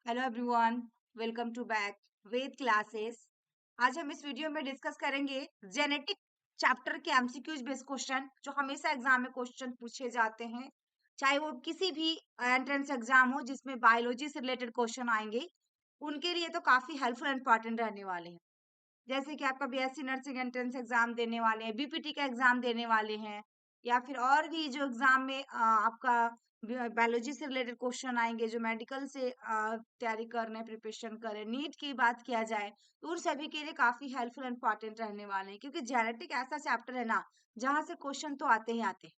Hello everyone, welcome to back Ved classes. आज हम इस वीडियो में डिस्कस करेंगे जेनेटिक चैप्टर के एमसीक्यूज बेस्ड क्वेश्चन जो हमेशा एग्जाम में क्वेश्चन पूछे जाते हैं, चाहे वो किसी भी एंट्रेंस एग्जाम हो जिसमें बायोलॉजी से रिलेटेड क्वेश्चन आएंगे। उनके लिए तो काफी हेल्पफुल एंड इंपॉर्टेंट रहने वाले हैं। जैसे कि आपका बीएससी नर्सिंग एंट्रेंस एग्जाम देने वाले हैं, बीपीटी का एग्जाम देने वाले हैं, या फिर और भी जो एग्जाम में आपका बायोलॉजी से रिलेटेड क्वेश्चन आएंगे, जो मेडिकल से तैयारी कर रहे हैं, प्रिपरेशन कर रहे हैं, नीट की बात किया जाए तो उन सभी के लिए काफी हेल्पफुल एंड इंपॉर्टेंट रहने वाले हैं, क्योंकि जेनेटिक ऐसा चैप्टर है ना जहाँ से क्वेश्चन तो आते ही आते हैं।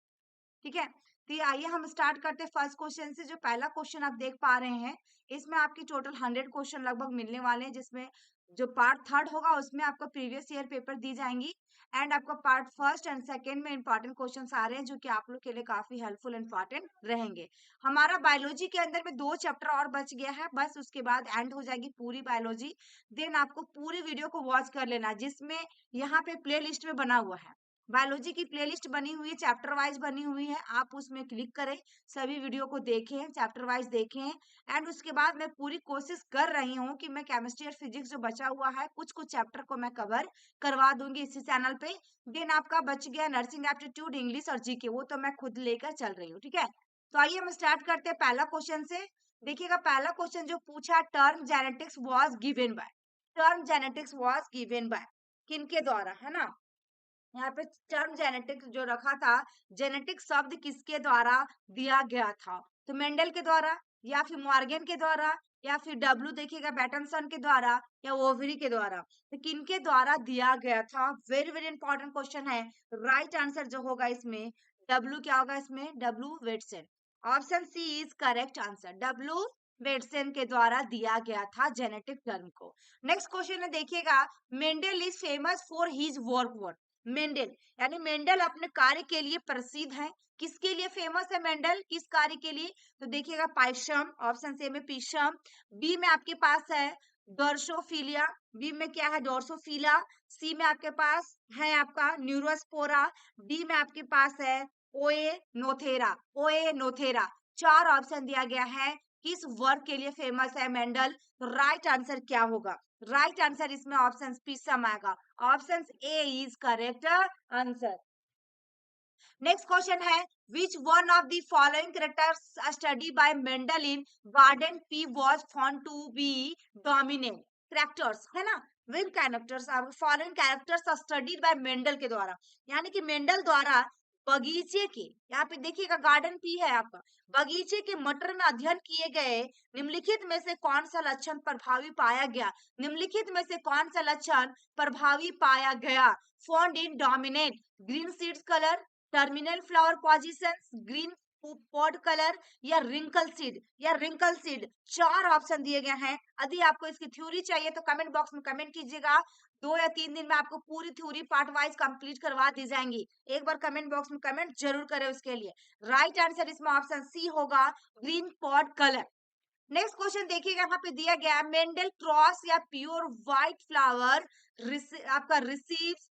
ठीक है, तो ये आइए हम स्टार्ट करते हैं फर्स्ट क्वेश्चन से। जो पहला क्वेश्चन आप देख पा रहे हैं, इसमें आपकी टोटल 100 क्वेश्चन लगभग मिलने वाले हैं, जिसमें जो पार्ट थर्ड होगा उसमें आपको प्रीवियस ईयर पेपर दी जाएंगी, एंड आपका पार्ट फर्स्ट एंड सेकंड में इंपॉर्टेंट क्वेश्चन आ रहे हैं जो कि आप लोग के लिए काफी हेल्पफुल इंपॉर्टेंट रहेंगे। हमारा बायोलॉजी के अंदर में 2 चैप्टर और बच गया है, बस उसके बाद एंड हो जाएगी पूरी बायोलॉजी। देन आपको पूरी वीडियो को वॉच कर लेना, जिसमें यहाँ पे प्ले लिस्ट में बना हुआ है, बायोलॉजी की प्लेलिस्ट बनी हुई है, चैप्टर वाइज बनी हुई है। आप उसमें क्लिक करें, सभी वीडियो को देखें, चैप्टर वाइज देखें, एंड उसके बाद मैं पूरी कोशिश कर रही हूँ कि मैं केमिस्ट्री और फिजिक्स जो बचा हुआ है कुछ कुछ चैप्टर को मैं कवर करवा दूंगी इसी चैनल पे। देन आपका बच गया नर्सिंग एप्टीट्यूड, इंग्लिश और जीके, वो तो मैं खुद लेकर चल रही हूँ। ठीक है, तो आइए हम स्टार्ट करते हैं पहला क्वेश्चन से। देखिएगा, पहला क्वेश्चन जो पूछा, term genetics was given by, term genetics was given by किनके द्वारा, है ना। यहाँ पे टर्म जेनेटिक्स जो रखा था, जेनेटिक शब्द किसके द्वारा दिया गया था, तो मेंडल के द्वारा, या फिर मॉर्गन के द्वारा, या फिर डब्ल्यू देखिएगा बैटनसन के द्वारा, या ओवरी के द्वारा। तो किनके द्वारा दिया गया था, वेरी वेरी इंपॉर्टेंट क्वेश्चन है। राइट आंसर जो होगा इसमें डब्ल्यू, क्या होगा इसमें, W Watson. Option C is correct answer, W Watson के द्वारा दिया गया था जेनेटिक टर्म को। नेक्स्ट क्वेश्चन है, देखिएगा, Mendel is famous for his work. Mendel यानी मेंडल अपने कार्य के लिए प्रसिद्ध है। किसके लिए फेमस है मेंडल, किस कार्य के लिए, तो देखिएगा पाइशम, ऑप्शन सी में पीशम, बी में आपके पास है डोर्सोफिलिया, बी में क्या है डोर्सोफिला, सी में आपके पास है आपका न्यूरोस्पोरा, डी में आपके पास है ओए नोथेरा, ओए नोथेरा। 4 ऑप्शन दिया गया है, किस वर्क के लिए फेमस है मेंडल। तो राइट आंसर क्या होगा, राइट आंसर इसमें ऑप्शन पीसम आएगा, option A is correct answer. Next question है, which one of the following characters study by Mendel in garden pea was found to be dominant characters, है ना। Win characters following characters studied by Mendel के द्वारा, यानी कि Mendel द्वारा बगीचे के, यहाँ पे देखिएगा गार्डन पी है आपका, बगीचे के मटर में अध्ययन किए गए निम्नलिखित में से कौन सा लक्षण प्रभावी पाया गया, निम्नलिखित में से कौन सा लक्षण प्रभावी पाया गया, found in dominate green seeds colour, terminal flower positions, green pod colour, या रिंकल सीड। 4 ऑप्शन दिए गए हैं। यदि आपको इसकी थ्योरी चाहिए तो कमेंट बॉक्स में कमेंट कीजिएगा, 2 या 3 दिन में आपको पूरी थ्योरी पार्ट वाइज कंप्लीट करवा दी जाएंगी। एक बार कमेंट बॉक्स में कमेंट जरूर करें उसके लिए। राइट आंसर इसमें ऑप्शन सी होगा, green pod colour. Next question देखिएगा, यहाँ पे दिया गया मेंडल क्रॉस या प्योर व्हाइट फ्लावर आपका receives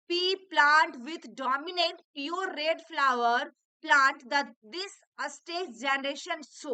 pea plant with dominant pure red flower plant the this stage generation show।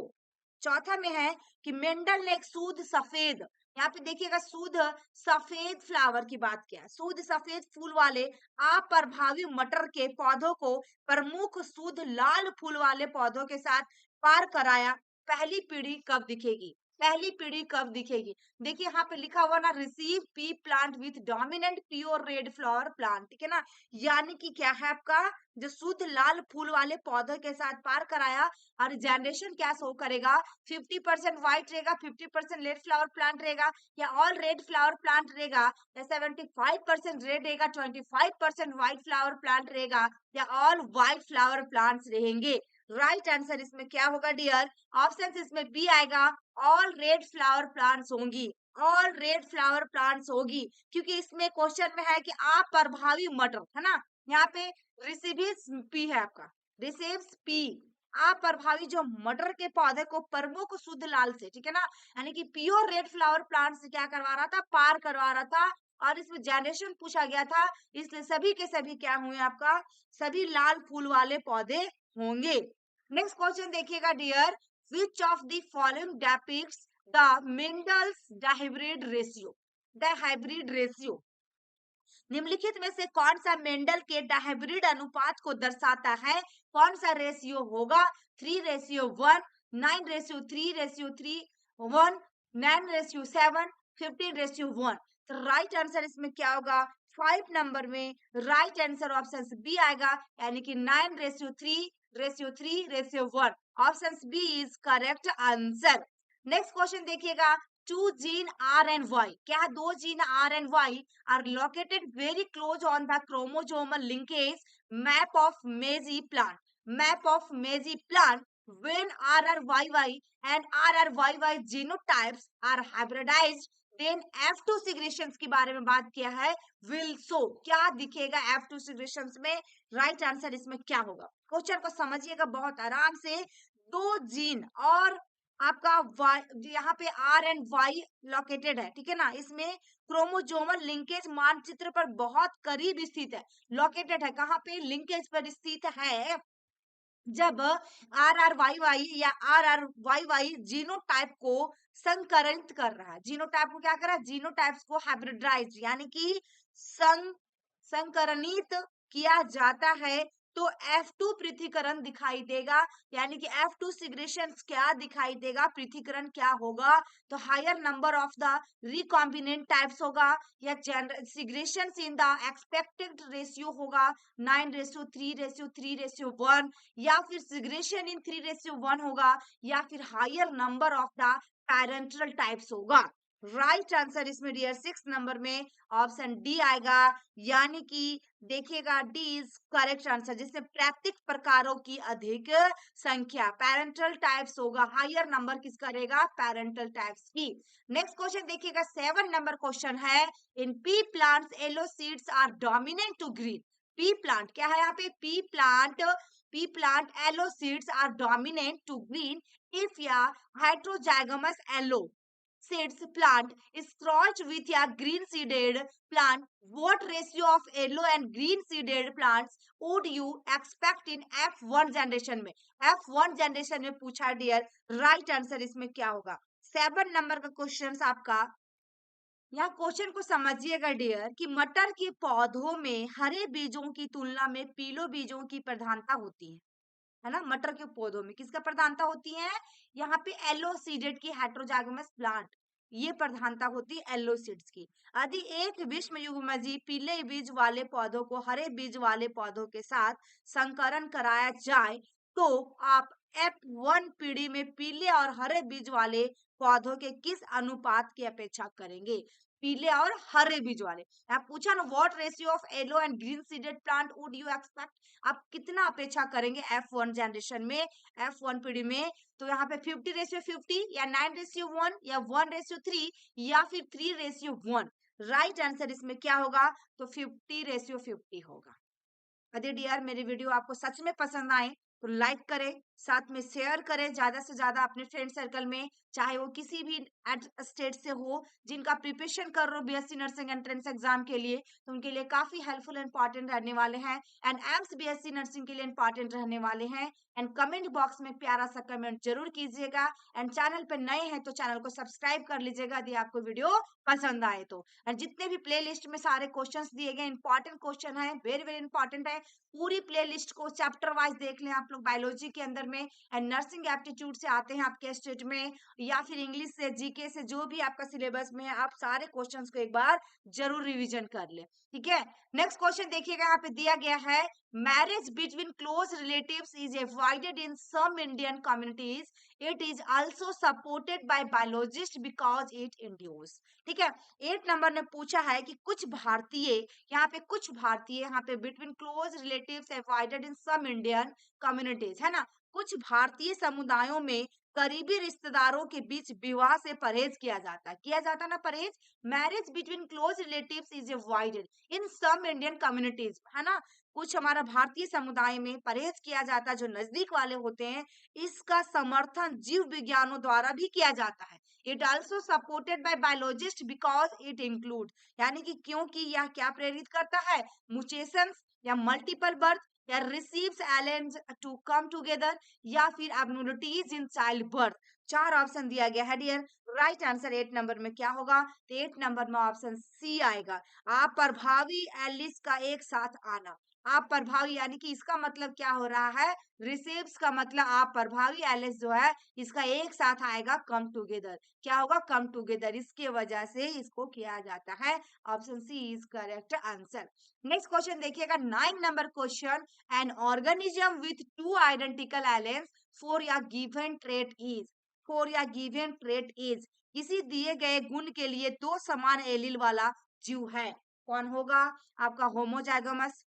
चौथा में है कि मेंडल ने एक शुद्ध सफेद, यहाँ पे देखिएगा शुद्ध सफेद फ्लावर की बात किया, शुद्ध सफेद फूल वाले अप्रभावी मटर के पौधों को प्रमुख शुद्ध लाल फूल वाले पौधों के साथ पार कराया। पहली पीढ़ी कब दिखेगी, पहली पीढ़ी कब दिखेगी, देखिए यहाँ पे लिखा हुआ ना, receive P plant with dominant pure red flower plant, ठीक है ना। यानी कि क्या है आपका, जो शुद्ध लाल फूल वाले पौधे के साथ पार कराया, और जनरेशन क्या शो करेगा, 50% व्हाइट रहेगा, 50% रेड फ्लावर प्लांट रहेगा, या ऑल रेड फ्लावर प्लांट रहेगा, या 75% रेड रहेगा, 25% व्हाइट फ्लावर प्लांट रहेगा, या ऑल व्हाइट फ्लावर प्लांट्स रहेंगे। राइट आंसर इसमें क्या होगा डियर, ऑप्शन इसमें बी आएगा, ऑल रेड फ्लावर प्लांट्स होंगी, ऑल रेड फ्लावर प्लांट्स होगी, क्योंकि इसमें क्वेश्चन में है कि अप्रभावी मटर, है ना। यहाँ पे रिसीव्स पी है आपका, रिसीव्स पी, अप्रभावी जो मटर के पौधे को प्रमुख शुद्ध लाल से, ठीक है ना, यानी कि प्योर रेड फ्लावर प्लांट से क्या करवा रहा था, पार करवा रहा था, और इसमें जनरेशन पूछा गया था, इसलिए सभी के सभी क्या हुए आपका, सभी लाल फूल वाले पौधे होंगे। नेक्स्ट क्वेश्चन देखिएगा dear, which of the following depicts the Mendel's dihybrid ratio. Dihybrid ratio निम्नलिखित में से कौन सा मेंडल के डाइब्रिड अनुपात को दर्शाता है? कौन सा रेशियो होगा? 3:1, 9:3:3:1, 9:7, 15:1। तो राइट आंसर इसमें क्या होगा? 5 नंबर में राइट आंसर ऑप्शन बी आएगा, यानी कि 9:3:3:1। Option B is correct answer. Next question देखिएगा, two gene R and Y, क्या दो gene R and Y are located very close on the chromosomal linkage map of Mazie plant. Map of Mazie plant when RRYY and RRYY genotypes are hybridized, then F2 segregations के बारे में बात किया है, will show, क्या दिखेगा F2 segregations में? Right answer इसमें क्या होगा? क्वेश्चन को समझिएगा बहुत आराम से। दो जीन और आपका वाई, यहाँ पे आर एंड वाई लोकेटेड है, ठीक है ना, इसमें क्रोमोजोमल लिंकेज मानचित्र पर बहुत करीब स्थित है, लोकेटेड है, कहाँ पे? लिंकेज पर स्थित है। जब आर आर वाई वाई या R R Y Y genotype को संकरित कर रहा है, जीनोटाइप को क्या कर रहा है? जीनोटाइप्स को हाइब्रिडाइज यानी कि संकरनित किया जाता है, तो F2 पृथक्करण दिखाई देगा, यानी कि F2 सिग्रेशन क्या दिखाई देगा? पृथक्करण क्या होगा? तो higher number of the recombinant types होगा, या segregation in the expected ratio होगा 9:3:3:1, या फिर सिग्रेशन इन 3:1 होगा, या फिर higher number of the parental types होगा। राइट आंसर इसमें डियर 6 नंबर में ऑप्शन डी आएगा, यानी कि देखिएगा डी इज करेक्ट आंसर, जिससे प्रैक्टिक प्रकारों की अधिक संख्या, पैरेंटल टाइप्स होगा, हायर नंबर किसका रहेगा? पैरेंटल टाइप्स की। नेक्स्ट क्वेश्चन देखिएगा, 7 नंबर क्वेश्चन है, in pea plants yellow seeds are dominant to green. Pea plant क्या है यहाँ पे? Pea plant yellow seeds are dominant to green if a heterozygous yellow seeds plant is crossed with a green seeded plant, what ratio of yellow and green seeded plants would you expect in F1 generation में? F1 generation में पूछा dear, right answer इसमें क्या होगा? 7 number का question आपका, यहाँ question को समझिएगा डियर, कि मटर के पौधों में हरे बीजों की तुलना में पीलो बीजों की प्रधानता होती है ना? मटर के पौधों में किसका प्रधानता होती है? यहाँ पे एलो सीडेड की, हेट्रोजाइगोमस प्लांट, ये प्रधानता होती है एलो सीड्स की। यदि एक विषम युग्मजीव पीले बीज वाले पौधों को हरे बीज वाले पौधों के साथ संकरण कराया जाए, तो आप F1 पीढ़ी में पीले और हरे बीज वाले पौधों के किस अनुपात की अपेक्षा करेंगे? पीले और हरे बीज वाले। आप पूछा ना, what ratio of yellow and green seeded plant would you expect, आप कितना अपेक्षा करेंगे F1 जनरेशन में, F1 पीढ़ी में? तो यहाँ पे 50:50 या 9:1 या 1:3 या फिर 3:1। राइट आंसर इसमें क्या होगा? तो 50:50 होगा। यदि डियर मेरी वीडियो आपको सच में पसंद आए तो लाइक करें, साथ में शेयर करें ज्यादा से ज्यादा अपने फ्रेंड सर्कल में, चाहे वो किसी भी स्टेट से हो, जिनका प्रिपरेशन कर रहे हो बीएससी नर्सिंग एंट्रेंस एग्जाम के लिए, तो उनके लिए काफी हेल्पफुल इंपॉर्टेंट रहने वाले हैं, एंड एम्स बीएससी नर्सिंग के लिए इंपॉर्टेंट रहने वाले हैं। एंड कमेंट बॉक्स में प्यारा सा कमेंट जरूर कीजिएगा, एंड चैनल पे नए हैं तो चैनल को सब्सक्राइब कर लीजिएगा यदि आपको वीडियो पसंद आए तो। एंड जितने भी प्ले लिस्ट में सारे क्वेश्चंस दिए गए इंपॉर्टेंट क्वेश्चन है, वेरी वेरी इंपॉर्टेंट है, पूरी प्लेलिस्ट को चैप्टर वाइज देख लें आप लोग बायोलॉजी के अंदर में, एंड नर्सिंग एप्टीट्यूड से आते हैं आपके स्टेट में, या फिर इंग्लिश से, जीके से, जो भी आपका सिलेबस में है, आप सारे क्वेश्चंस को एक बार जरूर रिवीजन कर ले, ठीक है। नेक्स्ट क्वेश्चन देखिएगा, यहाँ पे दिया गया है, marriage between close relatives is avoided in some Indian communities, it is also supported by biologist because it induce, ठीक है। 8 नंबर ने पूछा है कि कुछ भारतीय, यहाँ पे कुछ भारतीय, यहाँ पे between close relatives avoided in some Indian communities, है ना, कुछ भारतीय समुदायों में करीबी रिश्तेदारों के बीच विवाह से परहेज किया जाता है, किया जाता ना परहेज, marriage between close relatives is avoided in some Indian communities, है ना, कुछ हमारा भारतीय समुदाय में परहेज किया जाता है, जो नजदीक वाले होते हैं, इसका समर्थन जीव विज्ञानों द्वारा भी किया जाता है। It also supported by biologist because it include, यानी कि क्योंकि यह क्या प्रेरित करता है? म्यूटेशन या मल्टीपल बर्थ, या recessive alleles to come together, या फिर abnormalities in child birth. 4 option दिया गया है डियर। राइट आंसर 8 नंबर में क्या होगा? तो 8 नंबर में ऑप्शन सी आएगा। अप्रभावी एलिस का एक साथ आना। अप्रभावी यानी कि इसका मतलब क्या हो रहा है? रिसेप्स का मतलब अप्रभावी एलिस जो है इसका एक साथ आएगा कम टुगेदर। क्या होगा? Come together. इसके वजह से इसको किया जाता है। Option C is correct answer. Next question देखिएगा 9 नंबर क्वेश्चन। An organism with two identical alleles for a given trait is. For a given trait is, किसी दिए गए गुण के लिए दो समान एलील वाला जीव है। कौन होगा? आपका होमोजाइगोमस,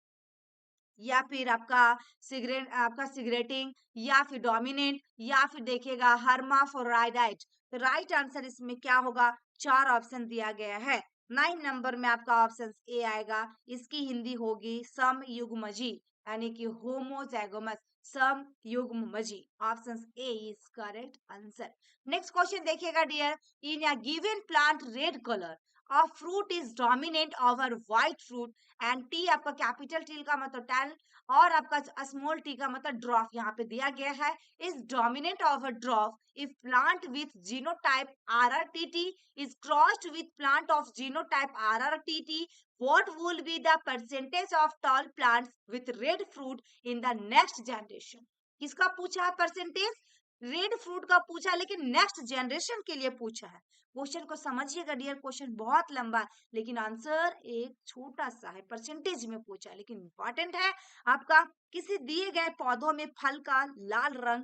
या फिर आपका सिगरेटिंग, या फिर डोमिनेंट, या फिर देखिएगा हर्माफ्रोडाइट। तो राइट आंसर इसमें क्या होगा? 4 ऑप्शन दिया गया है। 9 नंबर में आपका ऑप्शन ए आएगा। इसकी हिंदी होगी समयुग्मजी, यानी कि होमोजाइगोमस, समयुग्मजी। Option A is correct answer. Next question देखिएगा dear. In a given plant red colour of fruit is dominant over white fruit and T, आपका कैपिटल टी का मतलब टैन, और आपका स्मॉल टी का मतलब ड्रॉप यहाँ पे दिया गया है। Is dominant over drop if plant with genotype RRTT is crossed with plant of genotype RRTT, what will be the percentage of tall plants with red fruit in the next generation? किसका पूछा है percentage? Red fruit का पूछा, लेकिन next generation के लिए पूछा है। क्वेश्चन को समझिएगा डियर, क्वेश्चन बहुत लंबा है लेकिन आंसर एक छोटा सा है, परसेंटेज में पूछा है लेकिन इंपॉर्टेंट है। आपका किसी दिए गए पौधों में फल का लाल रंग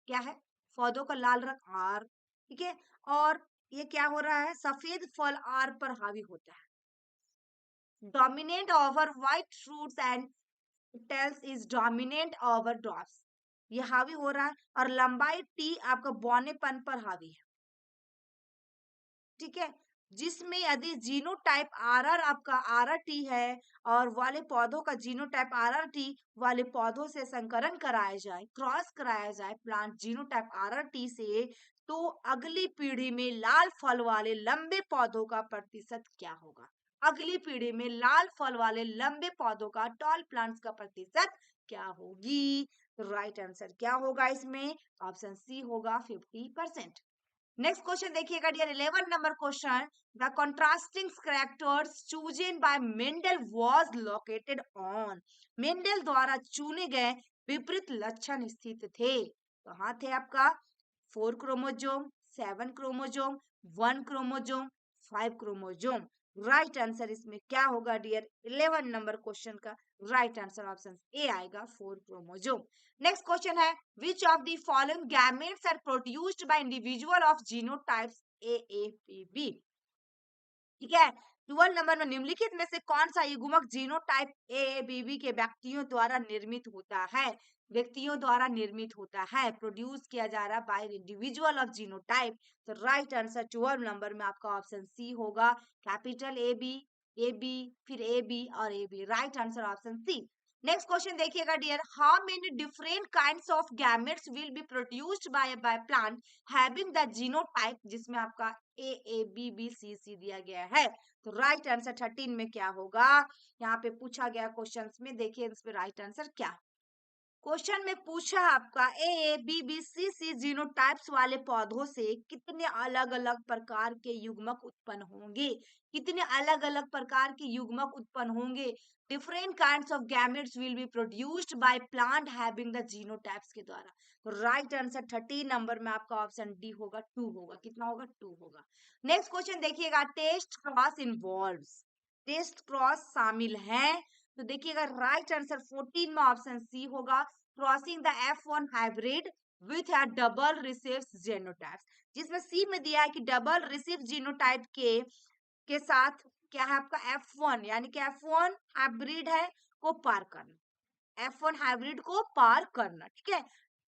क्या है? पौधों का लाल रंग आर, ठीक है, और ये क्या हो रहा है? सफेद फल आर पर हावी होता है। Dominant over white fruits and tall is dominant over dwarfs, ये हावी हो रहा है। और लंबाई टी आपका बौनेपन पर हावी है, ठीक है, जिसमें यदि जीनोटाइप आरआर आपका RRT है और वाले पौधों का जीनोटाइप RRT वाले पौधों से संकरण कराया जाए, क्रॉस कराया जाए प्लांट जीनोटाइप RRT से, तो अगली पीढ़ी में लाल फल वाले लंबे पौधों का प्रतिशत क्या होगा? अगली पीढ़ी में लाल फल वाले लंबे पौधों का, टॉल प्लांट्स का प्रतिशत क्या होगी? राइट आंसर क्या होगा इसमें? ऑप्शन सी होगा 50%। नेक्स्ट क्वेश्चन देखिएगा डियर 11 नंबर question. The contrasting characters chosen by Mendel was located on, Mendel द्वारा चुने गए विपरीत लक्षण स्थित थे। कहाँ थे? आपका 4 chromosome, 7 chromosome, 1 chromosome, 5 chromosome. Right answer इसमें क्या होगा डियर 11 नंबर क्वेश्चन का? राइट आंसर ऑप्शन ए आएगा 4 क्रोमोजोम। नेक्स्ट क्वेश्चन है which of the following gametes are produced by individual of genotypes AAPB? ठीक है, 12 नंबर में निम्नलिखित में से कौन सा युग्मक जीनोटाइप AABB के व्यक्तियों द्वारा निर्मित होता है? व्यक्तियों द्वारा निर्मित होता है, प्रोड्यूस किया जा रहा है बाय इंडिविजुअल ऑफ जीनोटाइप। तो राइट आंसर 12 नंबर में आपका ऑप्शन सी होगा, कैपिटल AB, फिर AB और AB। Right answer option C. Next question देखिएगा dear. How many different kinds of gametes will be produced by plant having the genotype, जिसमें आपका AABBCC दिया गया है। तो राइट आंसर 13 में क्या होगा? यहाँ पे पूछा गया क्वेश्चंस में, देखिए इसमें राइट आंसर क्या। क्वेश्चन में पूछा आपका AABBCC जीनोटाइप्स वाले पौधों से कितने अलग अलग प्रकार के युग्मक उत्पन्न होंगे? कितने अलग अलग प्रकार के युग्मक उत्पन्न होंगे? Different kinds of gametes will be produced by plant having the genotypes के द्वारा। तो राइट आंसर 13 नंबर में आपका ऑप्शन डी होगा, 2 होगा। कितना होगा? 2 होगा। नेक्स्ट क्वेश्चन देखिएगा। Test cross involves, test cross शामिल है, तो देखिएगा राइट आंसर 14 में ऑप्शन सी होगा, crossing the F1 hybrid with a double receive genotype, जिसमें सी में दिया है कि डबल रिसीव जीनोटाइप के साथ क्या है आपका F1, यानी कि F1 हाइब्रिड है को पार करना, F1 हाइब्रिड को पार करना, ठीक है।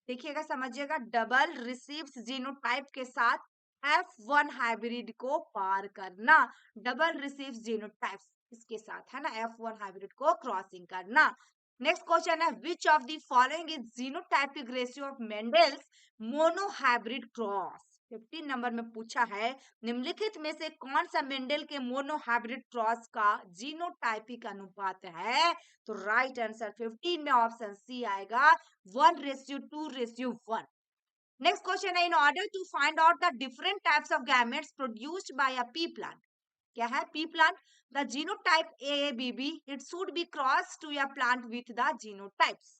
देखिएगा समझिएगा, डबल रिसीव जीनोटाइप के साथ F1 हाइब्रिड को पार करना, डबल रिसीव जीनोटाइप इसके साथ है ना, F1 हाइब्रिड को क्रॉसिंग करना। नेक्स्ट क्वेश्चन है which of the following is genotypic ratio of Mendel's monohybrid cross. 15 number में पूछा है निम्नलिखित में से कौन सा मेंडल के मोनोहाइब्रिड क्रॉस का जीनोटाइपिक अनुपात है? तो राइट आंसर 15 में ऑप्शन सी आएगा 1:2:1। नेक्स्ट क्वेश्चन है, in order to find out the different types of gametes produced by a pea plant, क्या है pea plant, the genotype AABB it should be cross to a plant with the genotypes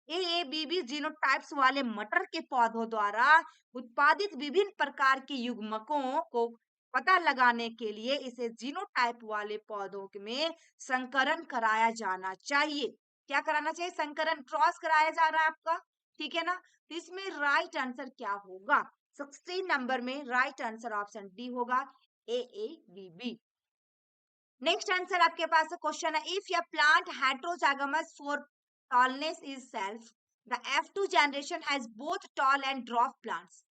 AABB genotypes वाले मटर के पौधों द्वारा उत्पादित विभिन्न प्रकार के युग्मकों को पता लगाने के लिए इसे जीनोटाइप वाले पौधों में संकरण कराया जाना चाहिए। क्या कराना चाहिए? संकरण, क्रॉस कराया जा रहा है आपका, ठीक है ना। तो इसमें राइट आंसर क्या होगा? 16 नंबर में राइट आंसर ऑप्शन डी होगा, AABB। नेक्स्ट आंसर आपके पास क्वेश्चन है, if your plant heterozygous for tallness is self, the F2 generation has both tall and dwarf plants,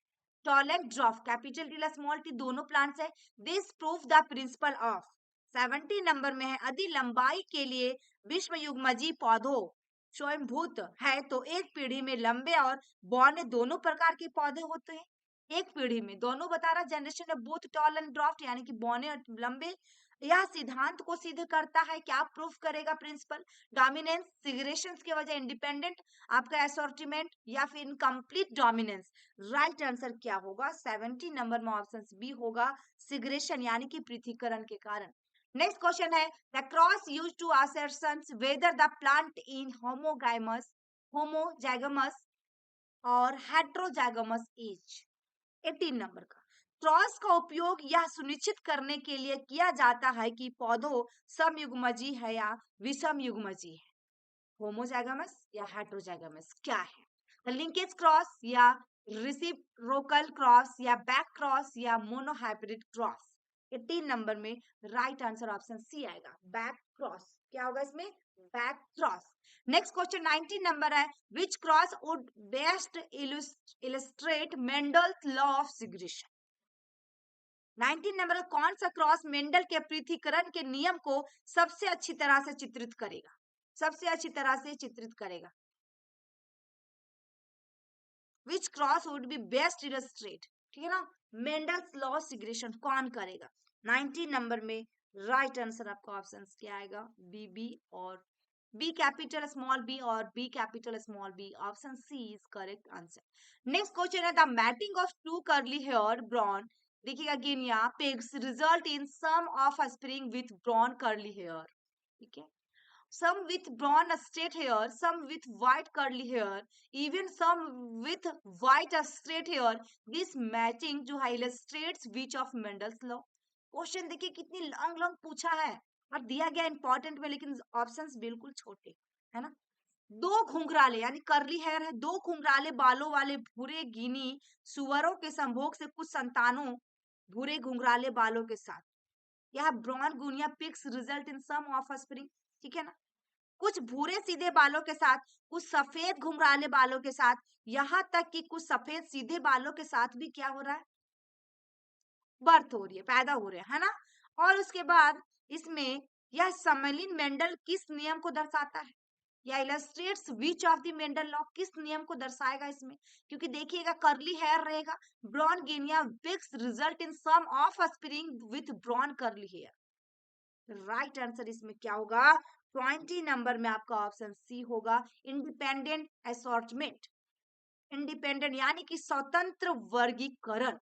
tall and dwarf capital T small T दोनों plants है, this proof the principle of. 70 number में है, यदि लंबाई के लिए विश्व युग्मजीय पौधों स्वयंभूत है तो एक पीढ़ी में लंबे और बौने दोनों प्रकार के पौधे होते हैं। एक पीढ़ी में दोनों बता रहा, जनरेशन में बोथ टॉल एंड ड्वार्फ यानी कि बौने और लंबे। यह सिद्धांत को सिद्ध करता है, क्या प्रूफ करेगा? प्रिंसिपल डोमिनेंस, सिग्रेशन की वजह इंडिपेंडेंट, आपका असॉर्टिमेंट या फिर इनकम्प्लीट डोमिनेंस। राइट आंसर क्या होगा? 70 नंबर में ऑप्शन बी होगा, सिग्रेशन यानी कि पृथक्करण के कारण। नेक्स्ट क्वेश्चन है, the cross used to ascertain whether the plant in homozygous और हेटेरोजाइगमस इज। 18 नंबर का, क्रॉस का उपयोग यह सुनिश्चित करने के लिए किया जाता है कि पौधों समयुग्मजीय है या विषम युग्मजीय है, होमोजाइगमस या हेटेरोजाइगमस क्या है? लिंकेज क्रॉस या रेसिप्रोकल क्रॉस या बैक क्रॉस या मोनोहाइब्रिड क्रॉस। 18 नंबर में राइट आंसर ऑप्शन सी आएगा, बैक क्रॉस। क्या होगा इसमें? Back cross. Next question 19 number है, which cross would best illustrate Mendel's law of segregation. 19 number, कौन सा क्रॉस मेंडल के पृथक्करण के नियम को सबसे अच्छी तरह से चित्रित करेगा? सबसे अच्छी तरह से चित्रित करेगा। विच cross would be best illustrate, ठीक है ना, मेंडल्स लॉ सिग्रेशन कौन करेगा? 19 नंबर में राइट आंसर आपका ऑप्शन क्या आएगा? बी और बी कैपिटल स्मॉल बी और B capital small B, option C is correct answer. Next question है, the mating of two curly hair brown, देखिएगा guinea pigs result in some offspring with brown curly hair, ठीक है, some with brown straight hair, some with white curly hair, even some with white straight hair. This matching जो है illustrates which of Mendel's law? Question देखिए कितनी long long पूछा है और दिया गया इंपॉर्टेंट में, लेकिन ऑप्शंस बिल्कुल छोटे है ना। दो घुंघराले यानी करली हेयर है, दो घुंघराले बालों वाले भूरे गिनी सुअरों के संभोग से कुछ संतानों भूरे घुंघराले बालों के साथ, यह brown guinea pigs result in some offspring, ठीक है ना। कुछ भूरे सीधे बालों के साथ, कुछ सफेद घुंघराले बालों के साथ, यहाँ तक कि कुछ सफेद सीधे बालों के साथ भी क्या हो रहा है? बर्थ हो रही है, पैदा हो रहे हैं, है ना। और उसके बाद इसमें यह सम्मेलन मेंडल किस नियम को दर्शाता है, या illustrates which of the Mendel law, किस नियम को दर्शाएगा इसमें? क्योंकि देखिएगा करली हेयर रहेगा, brown guinea pigs result in some offspring with brown curly hair. Right answer इसमें क्या होगा? 20 नंबर में आपका ऑप्शन सी होगा, इंडिपेंडेंट असॉर्टमेंट, इंडिपेंडेंट यानी कि स्वतंत्र वर्गीकरण।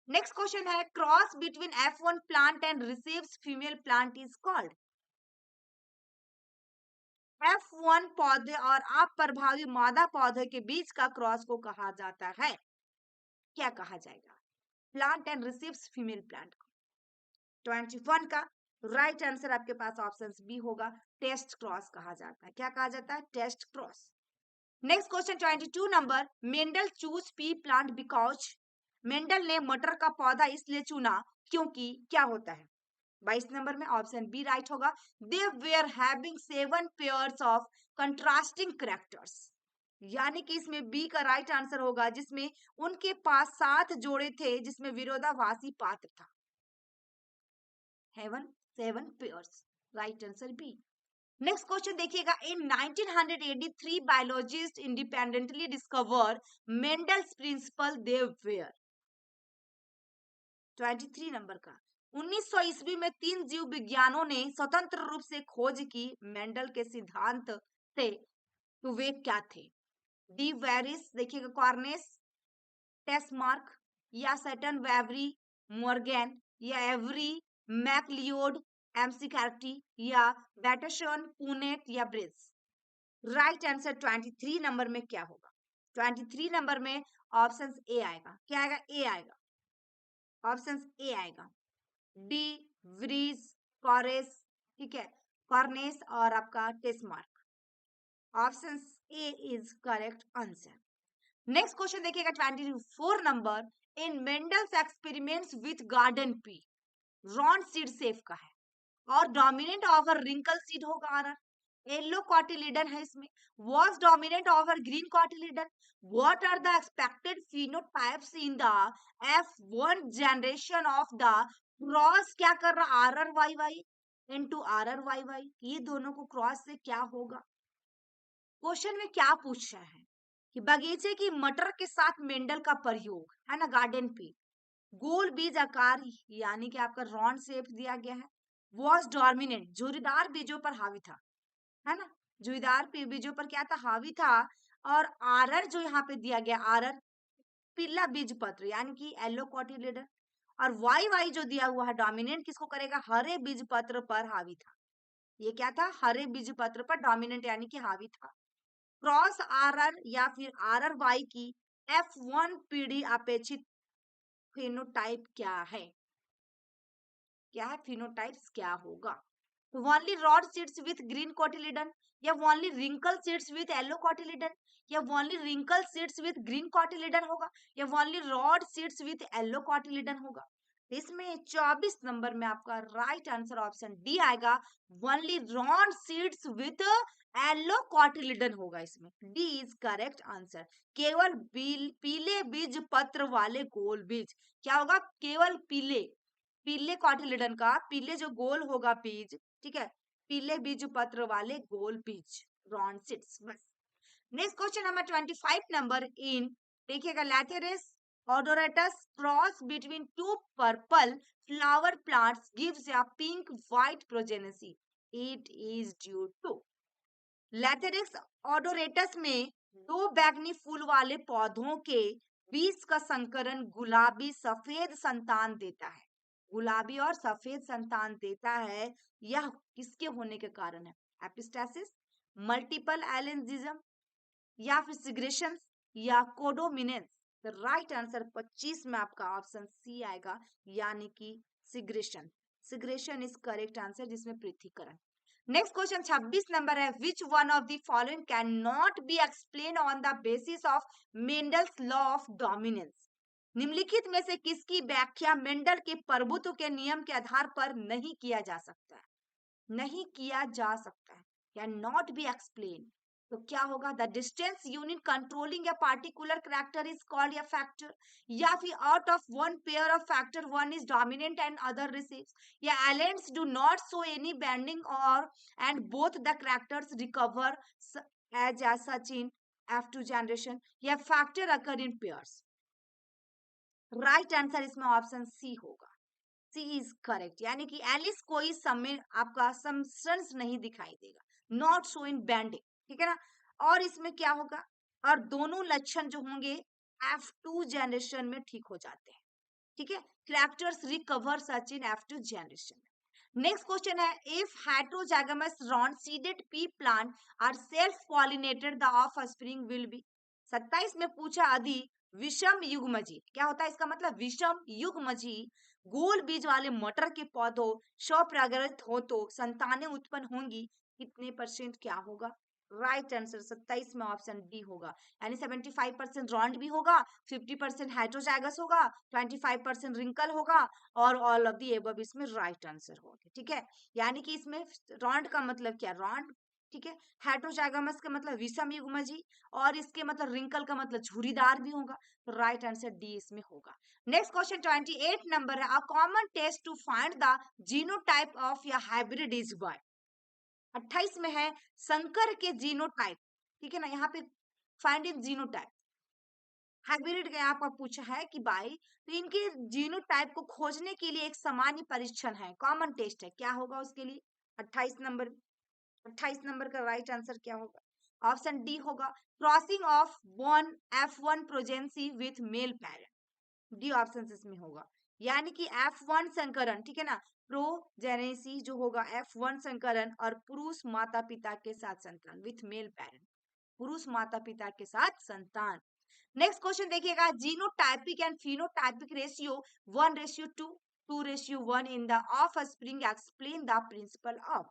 नेक्स्ट क्वेश्चन है, cross between F1 plant and recessive female plant is called. F1 पौधे और अप्रभावी मादा पौधे के बीच का क्रॉस को कहा जाता है, क्या कहा जाएगा? Plant and recessive female plant को। 21 का राइट आंसर आपके पास ऑप्शन बी होगा, टेस्ट क्रॉस कहा जाता है। क्या कहा जाता है? Test cross. नेक्स्ट क्वेश्चन 22 नंबर, Mendel chose pea plant because, Mendel ने मटर का पौधा इसलिए चुना क्योंकि क्या होता है? 22 नंबर में ऑप्शन बी राइट होगा, they were having 7 pairs of contrasting characters, यानी कि इसमें बी का राइट आंसर होगा, जिसमें उनके पास 7 जोड़े थे जिसमें विरोधाभासी पात्र था। Having 7 pairs, right answer B. Next question देखिएगा, in 1983 biologist independently discover Mendel's principle they were. 23 नंबर का, 1900 ईस्वी में 3 जीव विज्ञानों ने स्वतंत्र रूप से खोज की मेंडल के सिद्धांत से, तो वे क्या थे? डी वेरिस देखिएगा कॉर्नेस टेस्मार्क या सटन वेवरी मॉर्गन या एवरी मैकलियोड एमसी या बैटरशन पुनेट या ब्रिज। राइट आंसर 23 नंबर में क्या होगा? 23 नंबर में ऑप्शन ए आएगा। क्या आएगा? ए आएगा। ऑप्शन ए आएगा। डी व्रीज कॉरेस, ठीक है, कॉर्नेस और आपका Tschermak. Option A is correct answer. Next question देखिएगा 24 number. In Mendel's experiments with garden pea round seed shape का है और डोमिनेंट ओवर रिंकल सीड होगा आर येलो कॉटिलिडन है इसमें, was dominant over green cotyledon. What are the expected phenotypes in the F1 generation of the cross? क्या कर रहा RRYY into RRYY, ये दोनों को क्रॉस से क्या होगा? क्वेश्चन में क्या पूछ रहा है कि बगीचे की मटर के साथ मेंडल का प्रयोग है ना, गार्डन पे गोल बीज आकार यानी कि आपका राउंड शेप दिया गया है, वॉज डोमिनेंट झुर्रीदार बीजों पर हावी था, है ना, जुईदार बीजों पर क्या था? हावी था। और आरर जो यहाँ पे दिया गया आरर पीला बीज पत्र यानी कि येलो कॉटिलेडन, और वाई वाई जो दिया हुआ है डोमिनेंट किसको करेगा? हरे बीज पत्र पर हावी था। ये क्या था? हरे बीज पत्र पर डोमिनेंट यानी कि हावी था। क्रॉस आरर या फिर आरर वाई की F1 पीढ़ी अपेक्षित फेनोटाइप क्या है? क्या है फिनोटाइप्स? क्या होगा? Only round seeds with green cotyledon या only wrinkle seeds with yellow cotyledon या only wrinkle seeds with green cotyledon होगा या only round seeds with yellow cotyledon होगा? इसमें 24 नंबर में आपका राइट आंसर ऑप्शन डी आएगा। Only round seeds with yellow cotyledon होगा, इसमें डी इज करेक्ट आंसर। केवल पीले बीज पत्र वाले गोल बीज क्या होगा? केवल पीले पीले कॉटिलिडन का पीले जो गोल होगा बीज, ठीक है, पीले बीज पत्र वाले गोल बीज रॉन्ड सीड्स बस। Next question number 25 number in देखिएगा Lathyrus odoratus cross between two purple flower plants gives a pink white progeny, it is due to. Lathyrus odoratus में दो बैगनी फूल वाले पौधों के बीज का संकरण गुलाबी सफेद संतान देता है। गुलाबी और सफेद संतान देता है, यह किसके होने के कारण है? एपिस्टासिस, मल्टीपल एलेंजिज्म या फिर सिग्रेशन या कोडोमिनेंस। द राइट आंसर 25 में आपका ऑप्शन सी आएगा यानी कि सिग्रेशन। सिग्रेशन इज करेक्ट आंसर जिसमें पृथक्करण। नेक्स्ट क्वेश्चन 26 नंबर है। Which one of the following can not be explain on the basis of Mendel's law of dominance? निम्नलिखित में से किसकी व्याख्या मेंडल के प्रभुत्व के नियम के आधार पर नहीं किया जा सकता है? नहीं किया जा सकता है, कैन नॉट बी एक्सप्लेन। तो क्या होगा? The distinct unit controlling a particular character is called a factor, या फिर out of one pair of factor one is dominant and other recessive, या alleles do not show any blending और and both the characters recover as such in F2 generation, या factor occur in pairs. Right answer इसमें option C होगा। C is correct यानी कि Alice कोई समय आपका सबस्टेंस नहीं दिखाई देगा, नॉट शो इन बैंडिंग, ठीक है ना। और इसमें क्या होगा? और दोनों लक्षण जो होंगे F2 जनरेशन में ठीक हो जाते हैं, ठीक है, characters recover such in F2 generation. Next question है if heterozygous round seeded pea plant are self pollinated the offspring will be. 27 में पूछा आदि विषम युग्मजी क्या होता है? इसका मतलब विषम युग्मजी गोल बीज वाले मटर के पौधों स्वपरागरित हो तो संतानें उत्पन्न होंगी, कितने परसेंट क्या होगा? राइट आंसर 27 में ऑप्शन डी होगा, यानी 75% रॉन्ड भी होगा, 50% हेटेरोजाइगस होगा, 25% रिंकल होगा और ऑल ऑफ दी एबव इसमें राइट आंसर होगा, ठीक है। यानी कि इसमें रॉन्ड का मतलब क्या? रॉन्ड, ठीक है, हेटेरोजाइगमस का मतलब विषम युग्मजी और इसके मतलब रिंकल का मतलब झुर्रीदार भी होगा, तो राइट आंसर डी इसमें होगा। नेक्स्ट क्वेश्चन 28 नंबर है। A common test to find the genotype of या हाइब्रिड इज व्हाट? 28 में है संकर के जीनोटाइप, ठीक है ना, यहाँ पे फाइंड इन जीनोटाइप। हाइब्रिड का आपका पूछा है कि भाई तो इनके जीनोटाइप को खोजने के लिए एक सामान्य परीक्षण है, कॉमन टेस्ट है, क्या होगा उसके लिए? 28 नंबर का राइट आंसर क्या होगा? ऑप्शन डी होगा। Crossing of one F1 progeny with male parent, D option इसमें होगा। यानी कि F1 संकरण, ठीक है ना, प्रोजेनेसी जो होगा F1 संकरण और पुरुष माता पिता के साथ संतान विथ मेल पेरेंट, पुरुष माता पिता के साथ संतान। नेक्स्ट क्वेश्चन देखिएगा, genotypic and phenotypic ratio 1:2, 2:1 in the offspring, explain the principle of.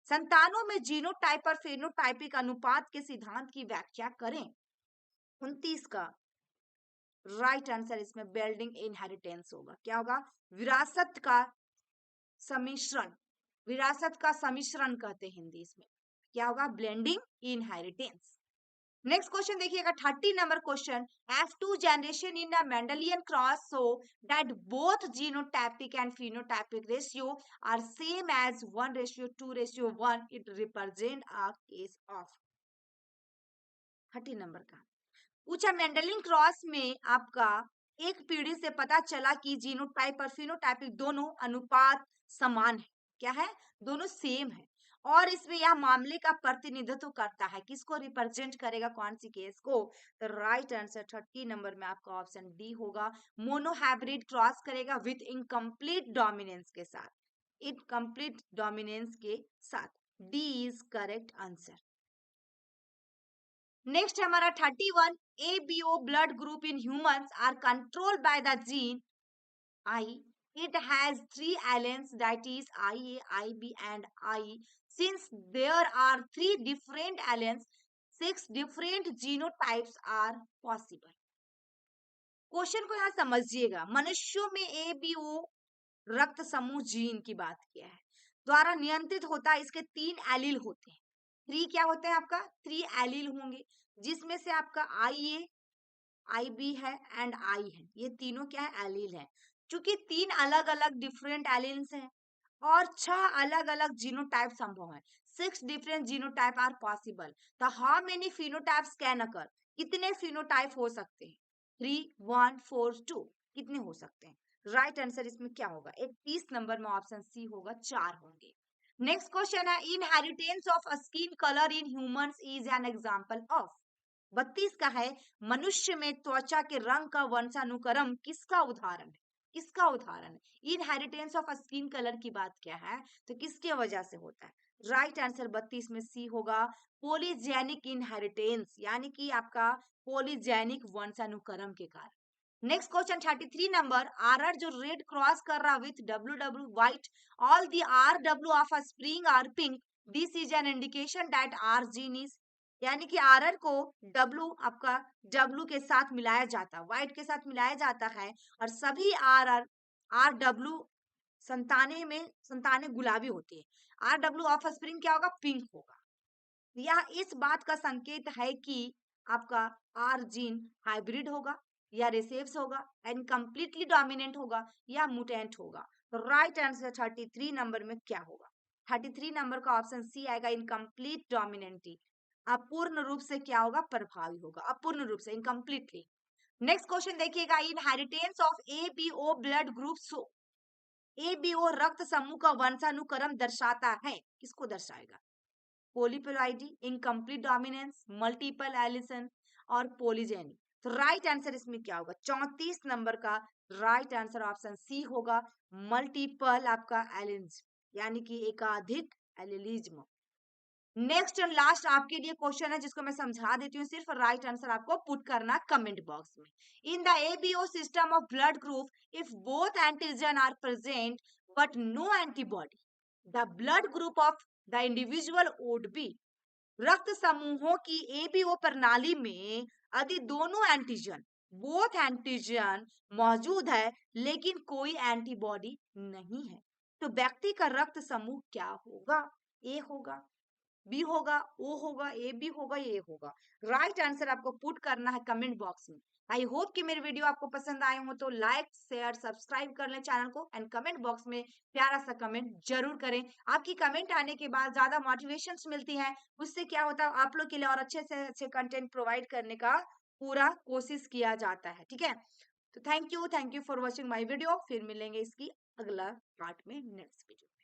संतानों में जीनोटाइप और फेनोटाइपिक अनुपात के सिद्धांत की व्याख्या करें। 29 का राइट आंसर इसमें बिल्डिंग इनहेरिटेंस होगा। क्या होगा? विरासत का सम्मिश्रण, विरासत का सम्मिश्रण कहते हैं हिंदी इसमें। क्या होगा? Blending inheritance. नेक्स्ट क्वेश्चन देखिएगा, 30 number question, F2 generation in a Mendelian cross so that both genotypic and phenotypic ratio are same as 1:2:1, it represent a case of। 30 number का पूछा, मेंडेलियन क्रॉस में आपका एक पीढ़ी से पता चला कि जीनोटाइप और फिनोटाइपिक दोनों अनुपात समान है। क्या है? दोनों सेम है। और इसमें यह मामले का प्रतिनिधित्व करता है, किसको रिप्रेजेंट करेगा, कौन सी केस को? तो राइट आंसर 30 नंबर में आपका ऑप्शन डी होगा। मोनोहाइब्रिड क्रॉस करेगा विथ इनकम्प्लीट डोमिनेंस के साथ, इनकम्प्लीट डोमिनेंस के साथ। D is correct answer. Next हमारा 31, ABO blood group in humans are controlled by the gene I. It has 3 alleles, that is IA, IB and I. Since there are 3 different alleles, 6 different genotypes are possible. Question को यहाँ समझिएगा, मनुष्यों में ABO रक्त समूह gene की बात किया है, द्वारा नियंत्रित होता है। इसके 3 एलील होते हैं। 3 क्या होते हैं आपका? 3 एलील होंगे, जिसमें से आपका IA, IB है एंड I है, ये तीनों क्या है? एलील है। क्योंकि 3 अलग अलग डिफरेंट एलील्स हैं और 6 अलग अलग जीनोटाइप संभव है, 6 डिफरेंट जीनोटाइप आर पॉसिबल। तो how many phenotypes can occur, कितने फिनोटाइप हो सकते हैं? 3, 1, 4, 2, कितने हो सकते हैं? राइट आंसर इसमें क्या होगा? 31 नंबर में ऑप्शन सी होगा, 4 होंगे। नेक्स्ट क्वेश्चन है, inheritance of skin colour in humans is an example of. 32 का है, मनुष्य में त्वचा के रंग का वंशानुक्रम किसका उदाहरण है? किसका उदाहरण है? इनहेरिटेंस ऑफ स्किन कलर की बात क्या है, तो किसके वजह से होता है? राइट आंसर 32 में सी होगा, पॉलीजेनिक इनहेरिटेंस, यानी कि आपका पॉलीजेनिक वंशानुक्रम के कारण। नेक्स्ट क्वेश्चन 33 नंबर, आर जो रेड क्रॉस कर रहा with WW white, all the RW offspring are pink, this is an indication that R gene is. यानी कि RR को W आपका W के साथ मिलाया जाता है, व्हाइट के साथ मिलाया जाता है, और सभी RW संतानें गुलाबी होती है। RW ऑफ स्प्रिंग क्या होगा? पिंक होगा। यह इस बात का संकेत है कि आपका R जीन हाइब्रिड होगा या रिसेप्स होगा, इनकम्प्लीटली डोमिनेंट होगा या म्यूटेंट होगा। तो राइट आंसर 33 नंबर में क्या होगा? 33 नंबर का ऑप्शन सी आएगा, इनकम्प्लीट डोमिनेंटी। अपूर्ण रूप से क्या होगा? प्रभावी होगा, अपूर्ण रूप से, इनकम्प्लीटली। नेक्स्ट क्वेश्चन देखिएगा, inheritance of ABO blood group so. ABO रक्त समूह का वंशानुक्रम दर्शाता है, किसको दर्शाएगा? पोलीपेलोइडी, इनकम्प्लीट डोमिनेंस, मल्टीपल एलिसन और पोलीजेनी। तो राइट आंसर इसमें क्या होगा? 34 नंबर का राइट आंसर ऑप्शन सी होगा, मल्टीपल आपका एलिन्स, यानी कि एकाधिक एलिलिज्म। नेक्स्ट एंड लास्ट आपके लिए क्वेश्चन है, जिसको मैं समझा देती हूँ, सिर्फ राइट आंसर आपको पुट करना कमेंट बॉक्स में। In the ABO system of blood group, if both antigen are present but no antibody, the blood group of the individual would be. रक्त समूहों की ABO प्रणाली में यदि दोनों एंटीजन, बोथ एंटीजन मौजूद है लेकिन कोई एंटीबॉडी नहीं है, तो व्यक्ति का रक्त समूह क्या होगा? ए होगा, बी होगा, ओ होगा, ए बी होगा, ए होगा। राइट आंसर आपको पुट करना है कमेंट बॉक्स में। आई होप कि मेरे वीडियो आपको पसंद आए हो, तो लाइक शेयर सब्सक्राइब कर लें चैनल को एंड कमेंट बॉक्स में प्यारा सा कमेंट जरूर करें। आपकी कमेंट आने के बाद ज्यादा मोटिवेशंस मिलती हैं, उससे क्या होता है, आप लोग के लिए और अच्छे से अच्छे कंटेंट प्रोवाइड करने का पूरा कोशिश किया जाता है। ठीक है, तो thank you for watching my video. फिर मिलेंगे इसकी अगला पार्ट में, नेक्स्ट वीडियो।